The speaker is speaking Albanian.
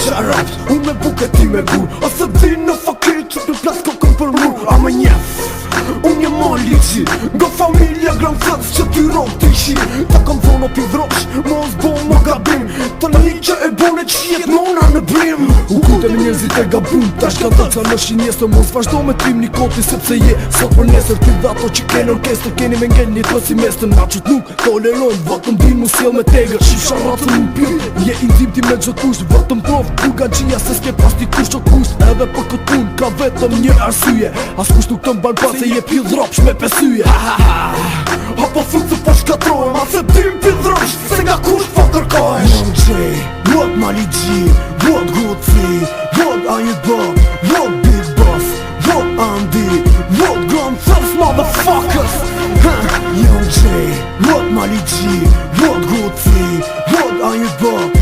Shut up, unë me buke ti me gur ose din në fakir që të plas kokën për mur. A me njef, unë jem ma liqi nga familja gran fëtës që ty rog t'i shi. Ta kam thonë o pi vrosh, mos bo ma gabim. Të një që e bone që jet mona në brim. U kute me njerëzit e gabun, tash ka të ca në shinjesë. Mos vazhdo me trim një koti sepse je sot për nesër. Ti dhe ato që kene orkestër keni me ngell një të si mestër. Na qët nuk toleron, vatëm bin mu sjell me tegër. Shifsha ratën më pyrë, je intim ti me gjë kusht. Vatëm prof, buga gjia se s'ke pas ti kusht o kusht. Edhe për këtë pun, ka vetëm një arsye. As kusht nuk të mban pas se je pil dropsh me pesyje. Apo fut se po shkatrojmë, a se tim pil dropsh se nga kusht po kërkojmë. Young J, what Mali G, what Gucci, what Ayet Bob, what Big Boss, what Andy, what Grand Theft motherfuckers. Young J, what Mali G, what Gucci, what Ayet Bob,